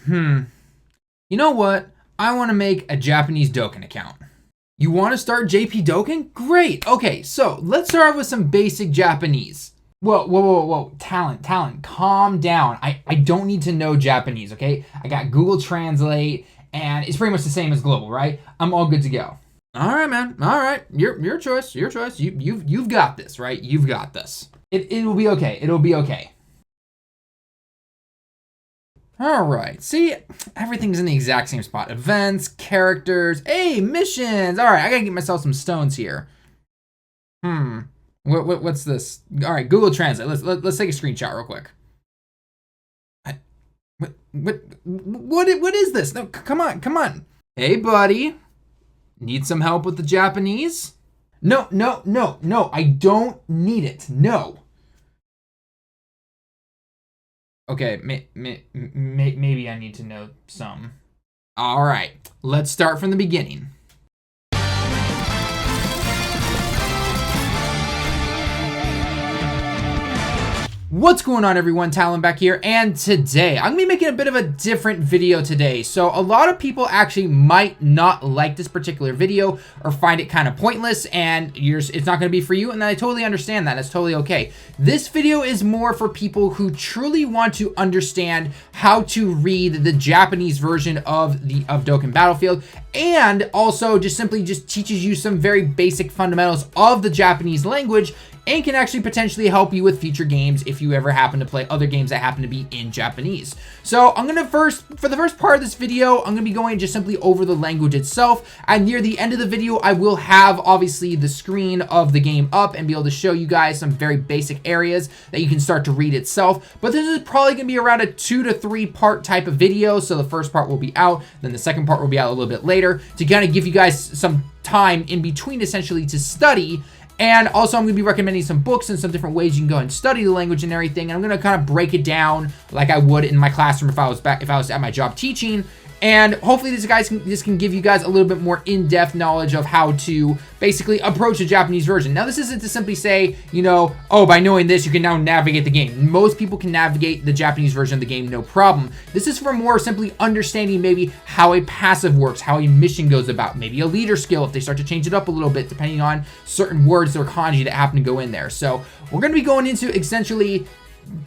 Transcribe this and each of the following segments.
You know what? I want to make a Japanese Dokkan account. You want to start JP Dokkan? Great. Okay, so let's start with some basic Japanese. Whoa. Talent, calm down. I don't need to know Japanese, okay? I got Google Translate, and it's pretty much the same as global, right? I'm all good to go. All right, man. All right. Your choice. You've got this, right? You've got this. It'll be okay. It'll be okay. All right. See, everything's in the exact same spot. Events, characters, hey, missions. All right, I gotta get myself some stones here. What's this? All right, Google Translate. Let's take a screenshot real quick. What is this? No, come on. Hey, buddy. Need some help with the Japanese? No. I don't need it. No. Okay, maybe I need to know some. All right, let's start from the beginning. What's going on, everyone? Tallen back here, and today I'm gonna be making a bit of a different video today. So a lot of people actually might not like this particular video or find it kind of pointless, and it's not gonna be for you, and I totally understand that. It's totally okay. This video is more for people who truly want to understand how to read the Japanese version of Dokkan Battlefield, and also just simply teaches you some very basic fundamentals of the Japanese language, and can actually potentially help you with future games if you ever happen to play other games that happen to be in Japanese. So I'm gonna for the first part of this video, I'm gonna be going just simply over the language itself, and near the end of the video, I will have obviously the screen of the game up and be able to show you guys some very basic areas that you can start to read itself. But this is probably gonna be around a 2 to 3 part type of video. So the first part will be out, then the second part will be out a little bit later to kind of give you guys some time in between essentially to study. And also I'm going to be recommending some books and some different ways you can go and study the language and everything. And I'm going to kind of break it down like I would in my classroom if I was at my job teaching. And hopefully this can give you guys a little bit more in-depth knowledge of how to basically approach the Japanese version. Now, this isn't to simply say, you know, oh, by knowing this, you can now navigate the game. Most people can navigate the Japanese version of the game, no problem. This is for more simply understanding maybe how a passive works, how a mission goes about, maybe a leader skill if they start to change it up a little bit, depending on certain words or kanji that happen to go in there. So we're going to be going into essentially,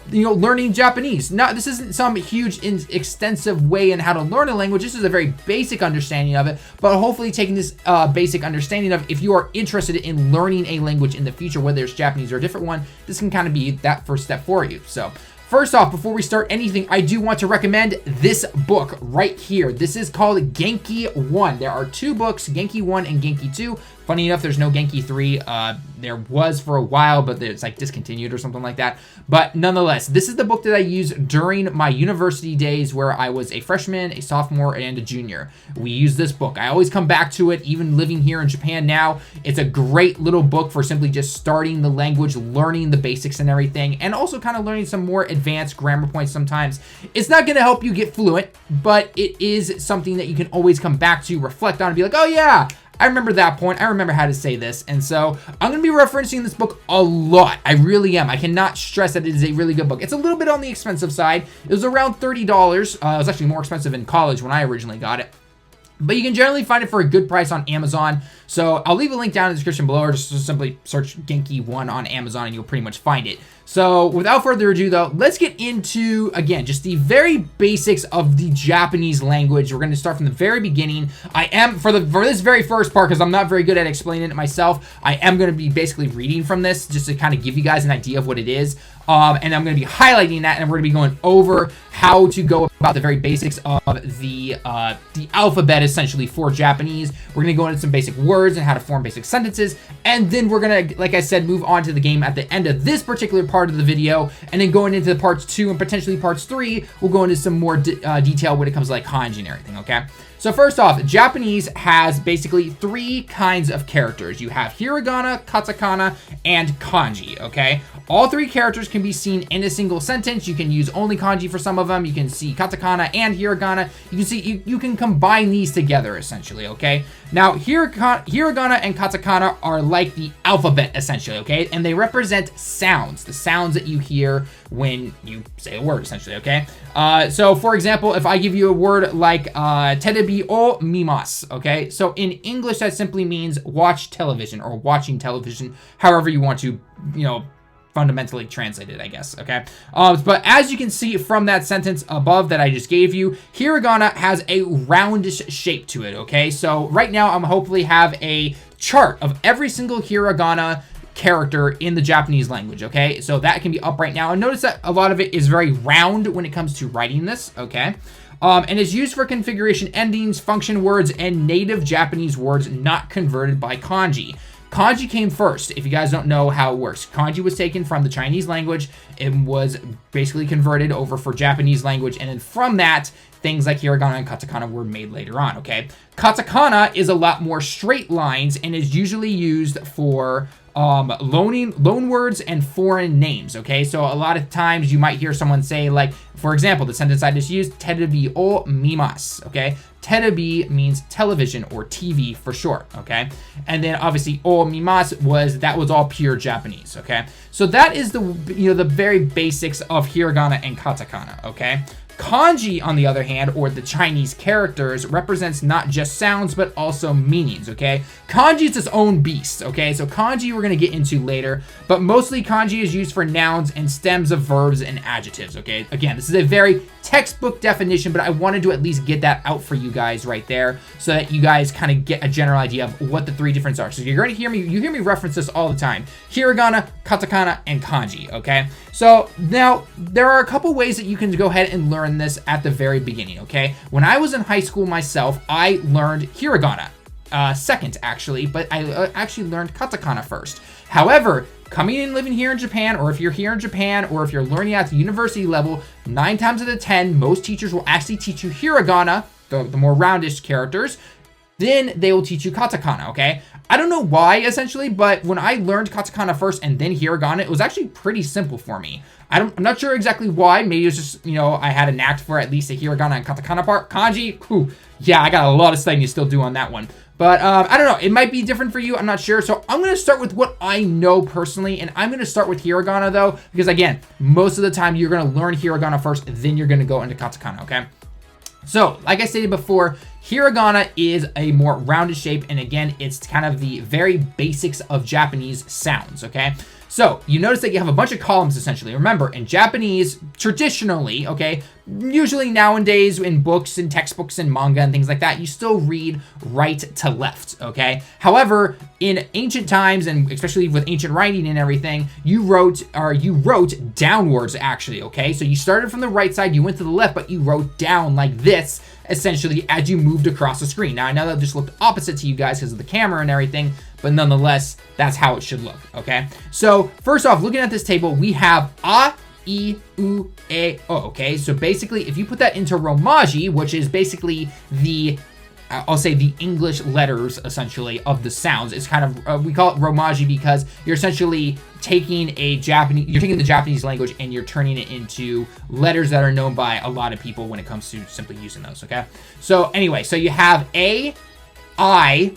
you know, learning Japanese. Now, this isn't some huge extensive way in how to learn a language. This is a very basic understanding of it, but hopefully taking this basic understanding of, if you are interested in learning a language in the future, whether it's Japanese or a different one, this can kind of be that first step for you. So first off, before we start anything, I do want to recommend this book right here. This is called Genki 1. There are 2 books, Genki 1 and Genki 2. Funny enough, there's no Genki 3. There was for a while, but it's like discontinued or something like that. But nonetheless, this is the book that I used during my university days where I was a freshman, a sophomore, and a junior. We use this book. I always come back to it, even living here in Japan now. It's a great little book for simply just starting the language, learning the basics and everything, and also kind of learning some more advanced grammar points sometimes. It's not going to help you get fluent, but it is something that you can always come back to, reflect on, and be like, oh yeah, I remember that point. I remember how to say this. And so I'm going to be referencing this book a lot. I really am. I cannot stress that it is a really good book. It's a little bit on the expensive side. It was around $30. It was actually more expensive in college when I originally got it. But you can generally find it for a good price on Amazon. So I'll leave a link down in the description below, or just simply search Genki 1 on Amazon and you'll pretty much find it. So without further ado though, let's get into, again, just the very basics of the Japanese language. We're going to start from the very beginning. I am, for this very first part, because I'm not very good at explaining it myself, I am going to be basically reading from this just to kind of give you guys an idea of what it is. And I'm going to be highlighting that, and we're going to be going over how to go about the very basics of the alphabet, essentially, for Japanese. We're going to go into some basic words and how to form basic sentences, and then we're going to, like I said, move on to the game at the end of this particular part of the video, and then going into parts 2 and potentially parts 3, we'll go into some more detail when it comes to like kanji and everything, okay? So first off, Japanese has basically 3 kinds of characters. You have hiragana, katakana, and kanji, okay? All three characters can be seen in a single sentence. You can use only kanji for some of them. You can see katakana and hiragana. You can see you can combine these together essentially, okay? Now, hiragana and katakana are like the alphabet essentially, okay? And they represent sounds, the sounds that you hear when you say a word essentially, okay? So for example, if I give you a word like terebi o mimasu, okay? So in English, that simply means watch television or watching television, however you want to, fundamentally translated, I guess, okay? But as you can see from that sentence above that I just gave you, hiragana has a roundish shape to it, okay? So right now, I'm hopefully have a chart of every single hiragana character in the Japanese language, okay? So that can be up right now. And notice that a lot of it is very round when it comes to writing this, okay? And is used for configuration endings, function words, and native Japanese words not converted by kanji. Kanji came first, if you guys don't know how it works. Kanji was taken from the Chinese language and was basically converted over for Japanese language. And then from that, things like hiragana and katakana were made later on, okay? Katakana is a lot more straight lines and is usually used for loan words and foreign names, okay? So a lot of times you might hear someone say, like, for example, the sentence I just used, terebi o mimasu, okay? Terebi means television or TV for short, okay? And then obviously o mimasu was all pure Japanese, okay? So that is the very basics of hiragana and katakana, okay? Kanji, on the other hand, or the Chinese characters, represents not just sounds, but also meanings, okay? Kanji is its own beast, okay? So kanji we're going to get into later, but mostly kanji is used for nouns and stems of verbs and adjectives, okay? Again, this is a very textbook definition, but I wanted to at least get that out for you guys right there so that you guys kind of get a general idea of what the three differences are. So you're going to hear me reference this all the time. Hiragana, katakana, and kanji, okay? So now there are a couple ways that you can go ahead and learn this at the very beginning, okay? When I was in high school myself, I learned hiragana second, actually, but I actually learned katakana first. However, coming and living here in Japan, or if you're here in Japan, or if you're learning at the university level, 9 times out of 10, most teachers will actually teach you hiragana, the more roundish characters, then they will teach you katakana, okay? I don't know why, essentially, but when I learned katakana first and then hiragana, it was actually pretty simple for me. I'm not sure exactly why. Maybe it was just, I had a knack for at least the hiragana and katakana part. Kanji, yeah, I got a lot of studying to still do on that one. But I don't know. It might be different for you. I'm not sure. So I'm going to start with what I know personally. And I'm going to start with hiragana, though, because, again, most of the time you're going to learn hiragana first, then you're going to go into katakana, okay? So, like I stated before, hiragana is a more rounded shape, and again, it's kind of the very basics of Japanese sounds, okay? So, you notice that you have a bunch of columns, essentially. Remember, in Japanese, traditionally, okay, usually nowadays in books and textbooks and manga and things like that, you still read right to left, okay? However, in ancient times, and especially with ancient writing and everything, you wrote downwards, actually, okay? So you started from the right side, you went to the left, but you wrote down like this, essentially, as you moved across the screen. Now, I know that just looked opposite to you guys because of the camera and everything, but nonetheless, that's how it should look, okay? So, first off, looking at this table, we have a, I, U, E, O, okay? So basically, if you put that into Romaji, which is basically the, I'll say the English letters, essentially, of the sounds, it's kind of, we call it Romaji because you're essentially taking the Japanese language and you're turning it into letters that are known by a lot of people when it comes to simply using those, okay? So anyway, so you have A, I,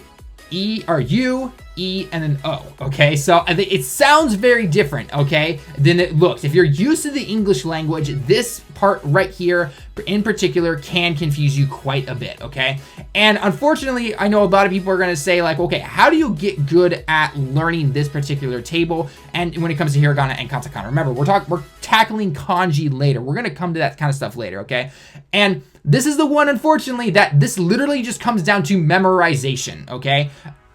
E, or U, E, and then O, okay? So it sounds very different, okay, than it looks. If you're used to the English language, this part right here in particular can confuse you quite a bit, okay? And unfortunately, I know a lot of people are gonna say like, okay, how do you get good at learning this particular table? And when it comes to hiragana and katakana, remember, we're tackling kanji later. We're gonna come to that kind of stuff later, okay? And this is the one, unfortunately, that this literally just comes down to memorization, okay?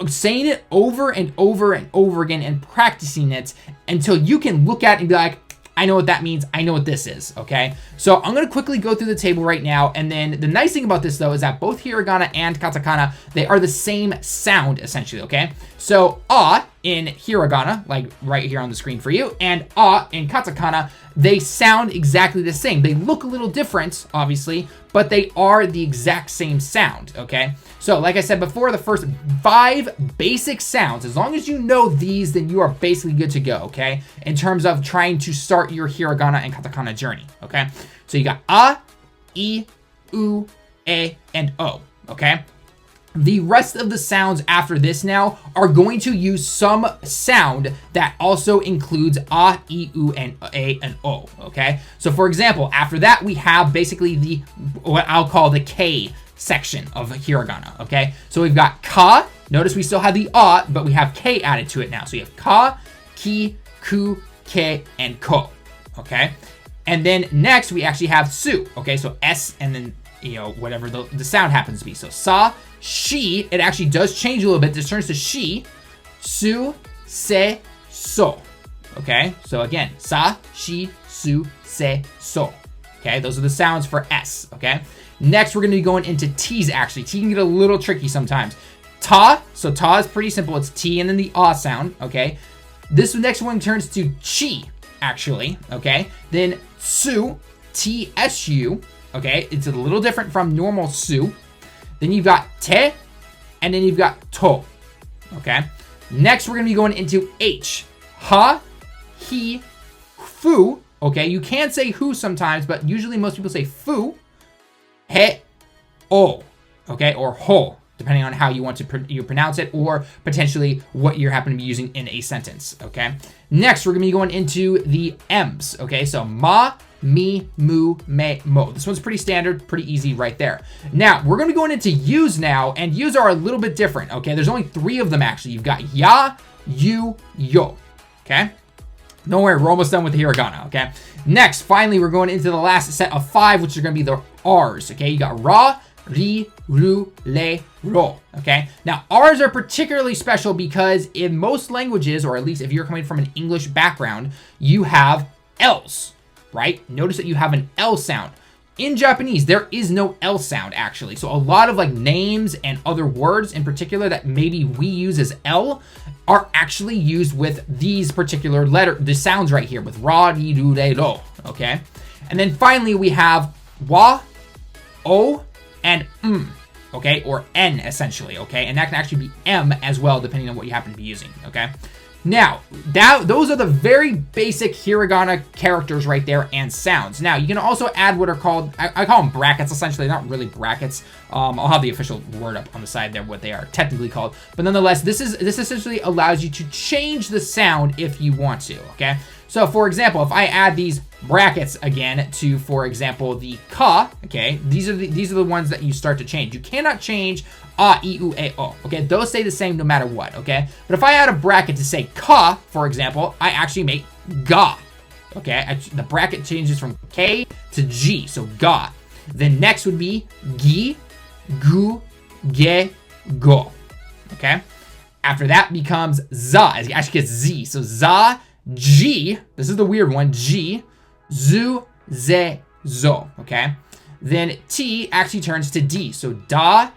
Saying it over and over and over again and practicing it until you can look at it and be like, I know what that means. I know what this is, okay? So I'm going to quickly go through the table right now. And then the nice thing about this, though, is that both hiragana and katakana, they are the same sound, essentially, okay? So, in hiragana, like right here on the screen for you, and a in katakana, they sound exactly the same. They look a little different, obviously, but they are the exact same sound, okay? So like I said before, the first 5 basic sounds, as long as you know these, then you are basically good to go, okay? In terms of trying to start your hiragana and katakana journey, okay? So you got a, I, U, E, and O, okay? The rest of the sounds after this now are going to use some sound that also includes a, I, U, and A, and O, okay? So for example, after that, we have basically what I'll call the K section of hiragana, okay? So we've got ka, notice we still have the a, but we have K added to it now. So you have ka, ki, ku, ke, and ko, okay? And then next, we actually have su, okay? So S, and then, you know, whatever the sound happens to be. So sa, she, it actually does change a little bit. This turns to she, su, se, so. Okay, so again, sa, she, su, se, so. Okay, those are the sounds for S. Okay, next we're going to be going into T's actually. T can get a little tricky sometimes. Ta, so ta is pretty simple. It's T and then the ah sound. Okay, this next one turns to chi actually. Okay, then su, T-S-U. Okay, it's a little different from normal su. Then you've got te, and then you've got to, okay? Next, we're going to be going into H. Ha, he, fu, okay? You can say who sometimes, but usually most people say fu, he, o, okay? Or ho, depending on how you want to pronounce it, or potentially what you happen to be using in a sentence, okay? Next, we're going to be going into the M's, okay? So ma, me, mu, me, mo. This one's pretty standard, pretty easy right there. Now, we're going to be going into U's now, and U's are a little bit different, okay? There's only 3 of them, actually. You've got ya, you, yo, okay? Don't worry, we're almost done with the hiragana, okay? Next, finally, we're going into the last set of 5, which are going to be the R's, okay? You got ra, ri, ru, le, ro, okay? Now, R's are particularly special because in most languages, or at least if you're coming from an English background, you have L's, right? Notice that you have an L sound. In Japanese, there is no L sound actually. So a lot of like names and other words in particular that maybe we use as L are actually used with these particular the sounds right here with ra, ri, ru, re, ro, okay? And then finally we have wa, o, and okay? Or n essentially, okay? And that can actually be m as well depending on what you happen to be using, okay? Now, those are the very basic hiragana characters right there and sounds. Now, you can also add what are called, I call them brackets, essentially. They're not really brackets. I'll have the official word up on the side there, what they are technically called. But nonetheless, this essentially allows you to change the sound if you want to, okay? So, for example, if I add these brackets again to, for example, the ka, okay? These are the ones that you start to change. You cannot change a, I, U, E, O, okay? Those stay the same no matter what, okay? But if I add a bracket to say ka, for example, I actually make ga, okay? The bracket changes from K to G, so ga. Then next would be gi, gu, ge, go, okay? After that becomes za, it actually gets Z, so za, G, this is the weird one, G, zu, ze, zo, okay? Then T actually turns to D, so da,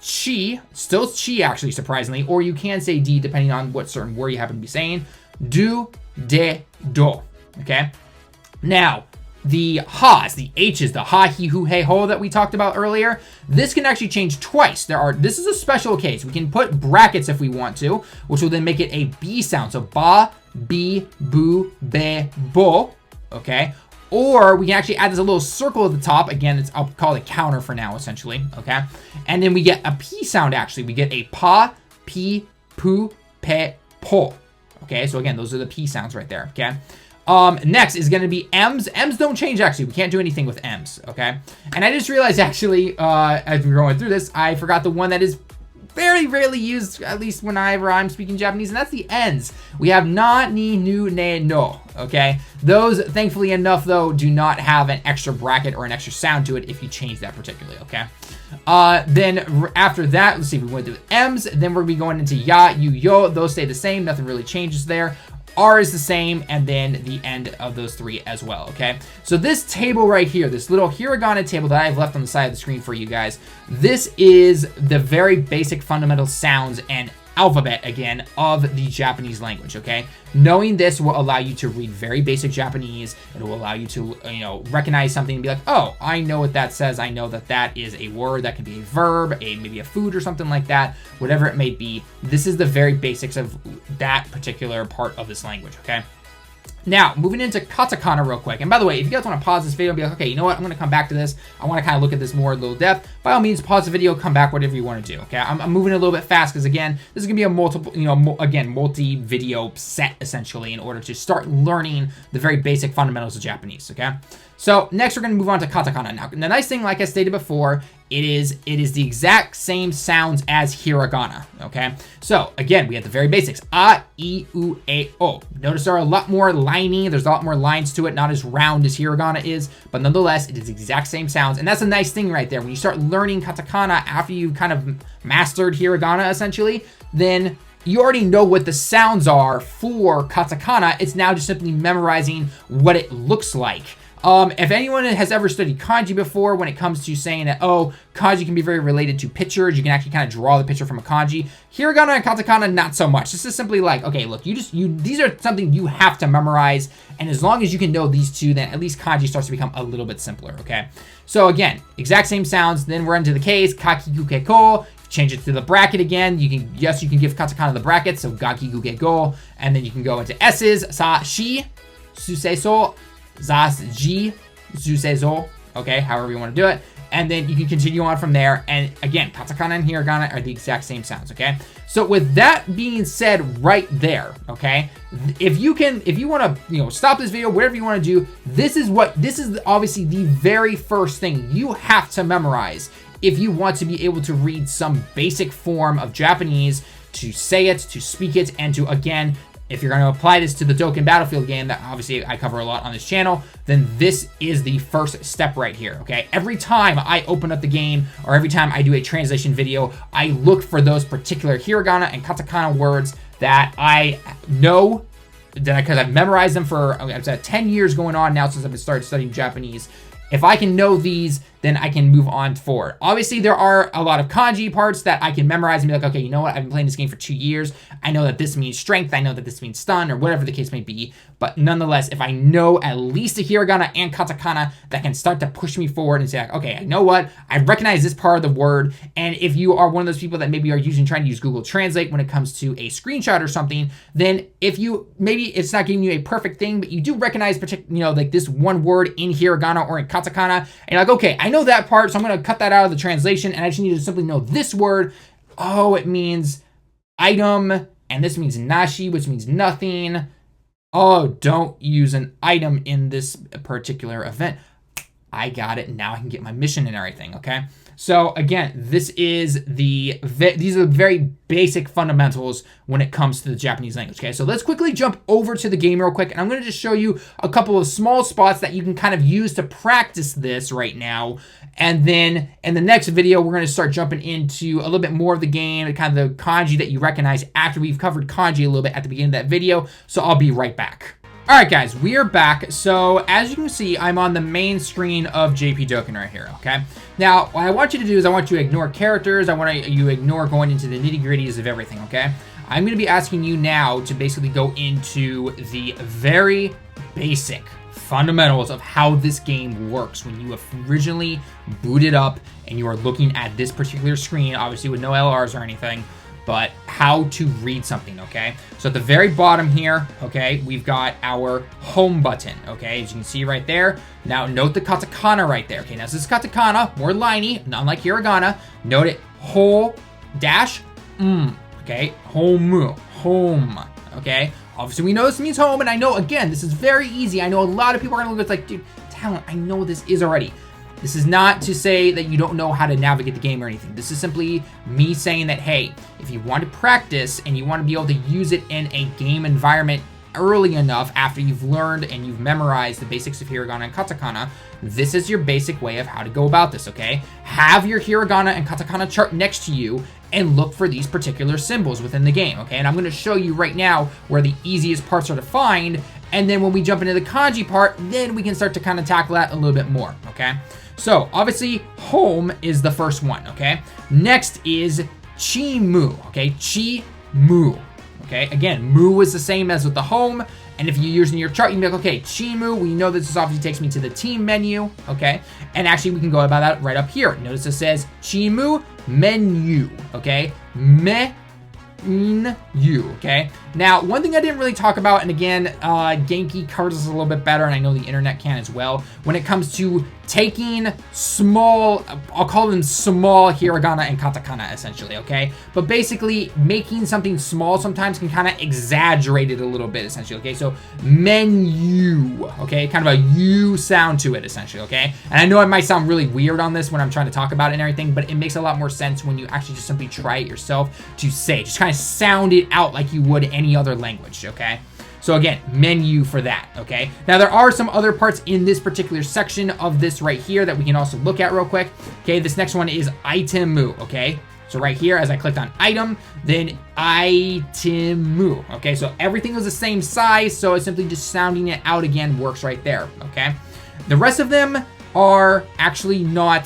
chi, still chi actually surprisingly, or you can say D depending on what certain word you happen to be saying, do, de, do, okay? Now, the ha's, the H's, the ha, he, hu, he, ho that we talked about earlier, this can actually change twice. This is a special case. We can put brackets if we want to, which will then make it a B sound. So ba, bi, bu, be, bo, okay? Or we can actually add this a little circle at the top. Again, I'll call it counter for now, essentially, okay? And then we get a P sound, actually. We get a pa, pi, pu, pe, po, okay? So again, those are the P sounds right there, okay? Next is going to be M's. M's don't change, actually. We can't do anything with M's, okay? And I just realized, actually, as we were going through this, I forgot the one that is very rarely used, at least whenever I'm speaking Japanese, and that's the N's. We have na, ni, nu, ne, no, okay? Those, thankfully enough, though, do not have an extra bracket or an extra sound to it if you change that particularly, okay? Then after that, let's see, we went through M's, then we're going to be going into ya, you, yo. Those stay the same. Nothing really changes there. R is the same, and then the end of those 3 as well, okay? So this table right here, this little hiragana table that I've left on the side of the screen for you guys, this is the very basic fundamental sounds and alphabet, again, of the Japanese language, okay? Knowing this will allow you to read very basic Japanese. It will allow you to, recognize something and be like, oh, I know what that says. I know that that is a word. That can be a verb, maybe a food or something like that, whatever it may be. This is the very basics of that particular part of this language, okay? Now, moving into Katakana real quick. And by the way, if you guys want to pause this video and be like, okay, you know what? I'm going to come back to this. I want to kind of look at this more in a little depth. By all means, pause the video, come back, whatever you want to do, okay? I'm moving a little bit fast because, again, this is going to be a multi-video set, essentially, in order to start learning the very basic fundamentals of Japanese, okay? So next, we're going to move on to Katakana. Now, the nice thing, like I stated before, it is the exact same sounds as Hiragana, okay? So, again, we have the very basics. A, I, U, E, O. Notice there are a lot more lining. There's a lot more lines to it, not as round as Hiragana is, but nonetheless, it is the exact same sounds. And that's a nice thing right there. When you start learning Katakana after you kind of mastered Hiragana, essentially, then you already know what the sounds are for Katakana. It's now just simply memorizing what it looks like. If anyone has ever studied kanji before, when it comes to saying that, oh, kanji can be very related to pictures, you can actually kind of draw the picture from a kanji. Hiragana and katakana, not so much. This is simply like, okay, look, these are something you have to memorize, and as long as you can know these two, then at least kanji starts to become a little bit simpler, okay? So again, exact same sounds. Then we're into the case, kakikukeko. Change it to the bracket again. You can give katakana the bracket, so gakikukeko, and then you can go into S's, sa, shi, suseiso, zas, ji, zuseizo, okay, however you want to do it. And then you can continue on from there. And again, katakana and hiragana are the exact same sounds, okay? So with that being said right there, okay, if you want to, stop this video, whatever you want to do, this is obviously the very first thing you have to memorize if you want to be able to read some basic form of Japanese, to say it, to speak it, and to, again, if you're going to apply this to the Dokkan Battlefield game that obviously I cover a lot on this channel, then this is the first step right here, okay? Every time I open up the game or every time I do a translation video, I look for those particular hiragana and katakana words that I know, because I've memorized them for, I've had 10 years going on now since I've started studying Japanese. If I can know these, then I can move on forward. Obviously, there are a lot of kanji parts that I can memorize and be like, okay, you know what? I've been playing this game for 2 years. I know that this means strength. I know that this means stun, or whatever the case may be. But nonetheless, if I know at least a hiragana and katakana, that can start to push me forward and say, like, okay, you know what? I recognize this part of the word. And if you are one of those people that maybe are trying to use Google Translate when it comes to a screenshot or something, then maybe it's not giving you a perfect thing, but you do recognize like this one word in hiragana or in katakana, and you're like, okay, I know that part, so I'm going to cut that out of the translation, and I just need to simply know this word. Oh, it means item, and this means nashi, which means nothing. Oh, don't use an item in this particular event. I got it. Now I can get my mission and everything, okay? So again, these are the very basic fundamentals when it comes to the Japanese language, okay? So let's quickly jump over to the game real quick, and I'm going to just show you a couple of small spots that you can kind of use to practice this right now. And then in the next video, we're going to start jumping into a little bit more of the game and kind of the kanji that you recognize after we've covered kanji a little bit at the beginning of that video. So I'll be right back. All right, guys, we are back. So as you can see, I'm on the main screen of JP Dokkan right here, okay? Now, what I want you to do is I want you to ignore characters. I want you to ignore going into the nitty-gritties of everything, okay? I'm going to be asking you now to basically go into the very basic fundamentals of how this game works when you originally boot it up and you are looking at this particular screen, obviously with no LRs or anything, but how to read something, okay? So at the very bottom here, okay, we've got our home button, okay? As you can see right there. Now note the katakana right there, okay? Now this is katakana, more liney, unlike hiragana. Note it, okay? Home, okay? Obviously we know this means home, and I know, again, this is very easy. I know a lot of people are gonna look at this like, dude, Talent, I know this is already. This is not to say that you don't know how to navigate the game or anything. This is simply me saying that, hey, if you want to practice and you want to be able to use it in a game environment early enough after you've learned and you've memorized the basics of hiragana and katakana, this is your basic way of how to go about this, okay? Have your hiragana and katakana chart next to you and look for these particular symbols within the game, okay? And I'm going to show you right now where the easiest parts are to find, and then when we jump into the kanji part, then we can start to kind of tackle that a little bit more, okay? So, obviously, home is the first one, okay? Next is chi-mu, okay? Chi mu. Okay, again, mu is the same as with the home. And if you're using your chart, you can be like, okay, Chimu, we know this obviously takes me to the team menu, okay? And actually, we can go about that right up here. Notice it says Chimu menu, okay? You, okay? Now, one thing I didn't really talk about, and again, Genki covers this a little bit better, and I know the internet can as well, when it comes to taking small, I'll call them small hiragana and katakana, essentially, okay? But basically, making something small sometimes can kind of exaggerate it a little bit, essentially, okay? So, menu, okay? Kind of a U sound to it, essentially, okay? And I know it might sound really weird on this when I'm trying to talk about it and everything, but it makes a lot more sense when you actually just simply try it yourself to say. Just kind of sound it out like you would any other language, okay? So again, menu for that, okay? Now there are some other parts in this particular section of this right here that we can also look at real quick. Okay, this next one is itemu, okay? So right here, as I clicked on item, then itemu, okay? So everything was the same size, so it's simply just sounding it out again works right there, okay? The rest of them are actually not,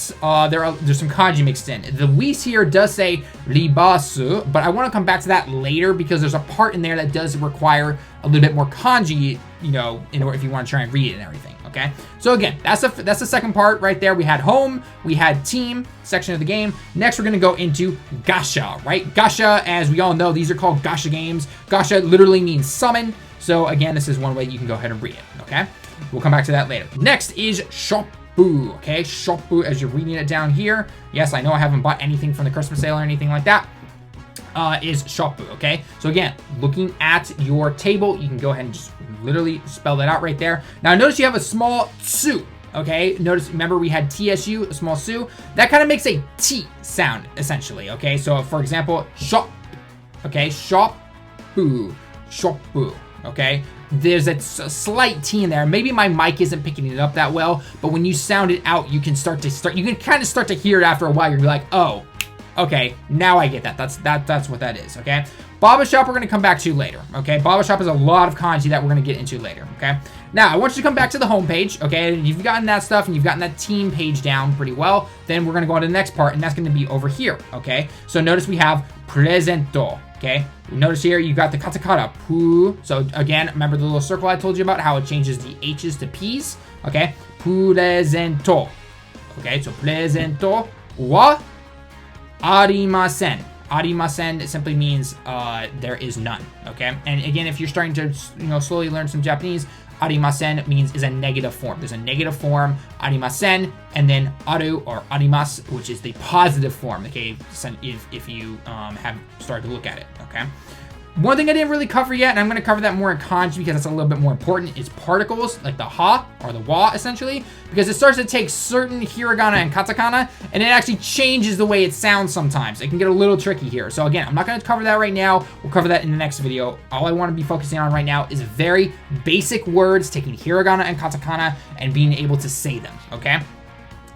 there's some kanji mixed in. The Whis here does say ribasu, but I want to come back to that later because there's a part in there that does require a little bit more kanji, you know, in order if you want to try and read it and everything, okay? So again, that's the second part right there. We had home, we had team section of the game. Next, we're going to go into gacha, right? Gacha, as we all know, these are called gacha games. Gacha literally means summon. So again, this is one way you can go ahead and read it, okay? We'll come back to that later. Next is shop. Okay, shoppu, as you're reading it down here. Yes, I know I haven't bought anything from the Christmas sale or anything like that. Is shoppu, okay? So again, looking at your table, you can go ahead and just literally spell that out right there. Now notice you have a small tsu, okay? Notice, remember we had TSU, a small su. That kind of makes a T sound, essentially, okay? So for example, shop, okay? Shoppu, shoppu, okay? There's a slight T in there. Maybe my mic isn't picking it up that well, but when you sound it out, you can you can kind of start to hear it after a while. You're like, oh, okay, now I get that. That's what that is, okay? Baba Shop we're gonna come back to later, okay? Baba Shop has a lot of kanji that we're gonna get into later, okay? Now, I want you to come back to the home page, okay? And you've gotten that stuff and you've gotten that team page down pretty well. Then we're gonna go on to the next part, and that's gonna be over here, okay? So notice we have presento, okay? Notice here, you've got the katakana, pu. So again, remember the little circle I told you about, how it changes the H's to P's, okay? Presento, okay? So presento wa arimasen. Arimasen, it simply means there is none, okay? And again, if you're starting to, you know, slowly learn some Japanese, arimasen means is a negative form. There's a negative form, arimasen, and then aru or arimasu, which is the positive form, okay, if you have started to look at it, okay? One thing I didn't really cover yet, and I'm going to cover that more in kanji because it's a little bit more important, is particles, like the ha or the wa, essentially, because it starts to take certain hiragana and katakana, and it actually changes the way it sounds sometimes. It can get a little tricky here. So again, I'm not going to cover that right now. We'll cover that in the next video. All I want to be focusing on right now is very basic words, taking hiragana and katakana and being able to say them, okay?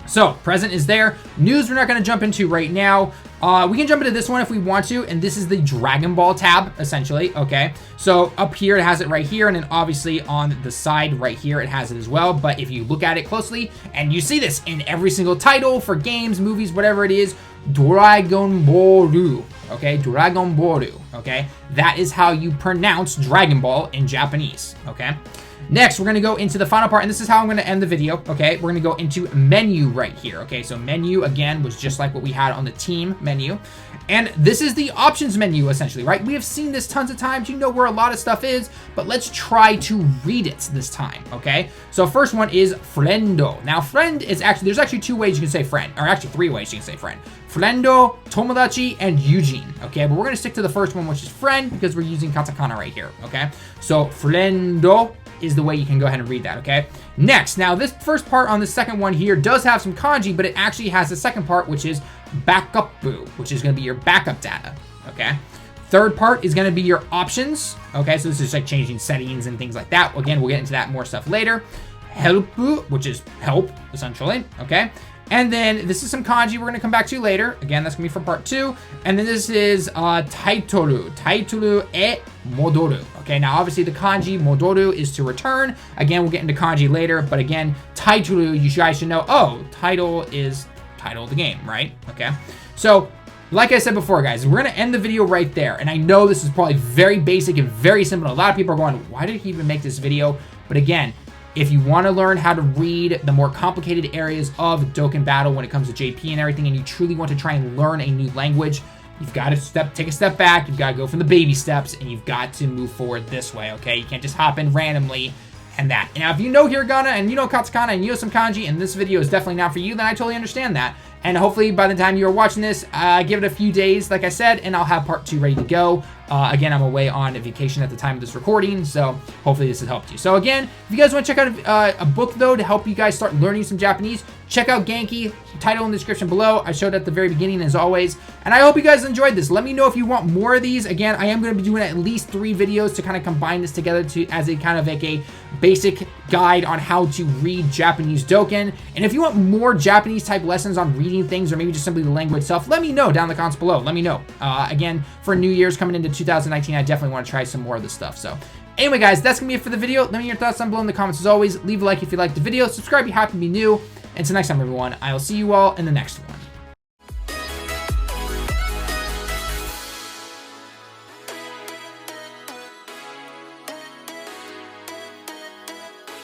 So, present is there. News we're not going to jump into right now. We can jump into this one if we want to, and this is the Dragon Ball tab, essentially, okay? So, up here, it has it right here, and then obviously on the side right here, it has it as well. But if you look at it closely, and you see this in every single title for games, movies, whatever it is, Dragon Ball, okay? Dragon Ball, okay? That is how you pronounce Dragon Ball in Japanese, okay? Next, we're going to go into the final part, and this is how I'm going to end the video, okay? We're going to go into menu right here, okay? So menu, again, was just like what we had on the team menu. And this is the options menu, essentially, right? We have seen this tons of times. You know where a lot of stuff is, but let's try to read it this time, okay? So first one is friendo. Now, friend is actually, there's actually two ways you can say friend, or actually three ways you can say friend. Friendo, tomodachi, and Eugene, okay? But we're going to stick to the first one, which is friend, because we're using katakana right here, okay? So friendo is the way you can go ahead and read that, okay? Next, now this first part on the second one here does have some kanji, but it actually has the second part, which is backup-bu, which is going to be your backup data, okay? Third part is going to be your options, okay? So this is like changing settings and things like that. Again, we'll get into that more stuff later. Help-bu, which is help, essentially, okay? And then this is some kanji we're going to come back to later. Again, that's going to be for part 2. And then this is taitoru. Taitoru e modoru. Okay, now obviously the kanji modoru is to return. Again, we'll get into kanji later. But again, taitoru, you guys should know, oh, title is title of the game, right? Okay. So like I said before, guys, we're going to end the video right there. And I know this is probably very basic and very simple. A lot of people are going, why did he even make this video? But again, if you want to learn how to read the more complicated areas of Dokkan Battle when it comes to JP and everything, and you truly want to try and learn a new language, you've got to take a step back. You've got to go from the baby steps, and you've got to move forward this way, okay? You can't just hop in randomly and that. Now, if you know Hiragana and you know Katakana and you know some kanji, and this video is definitely not for you, then I totally understand that. And hopefully by the time you're watching this, give it a few days, like I said, and I'll have part 2 ready to go. Again, I'm away on a vacation at the time of this recording, so hopefully this has helped you. So again, if you guys want to check out a book, though, to help you guys start learning some Japanese, check out Genki, title in the description below. I showed at the very beginning, as always. And I hope you guys enjoyed this. Let me know if you want more of these. Again, I am going to be doing at least 3 videos to kind of combine this together as a kind of like a basic guide on how to read Japanese Dokkan. And if you want more Japanese type lessons on reading things, or maybe just simply the language itself, let me know down in the comments below. Let me know. Again, for New Year's coming into 2019, I definitely want to try some more of this stuff. So anyway, guys, that's going to be it for the video. Let me know your thoughts down below in the comments. As always, leave a like if you liked the video. Subscribe if you happen to be new. Until next time, everyone, I will see you all in the next one.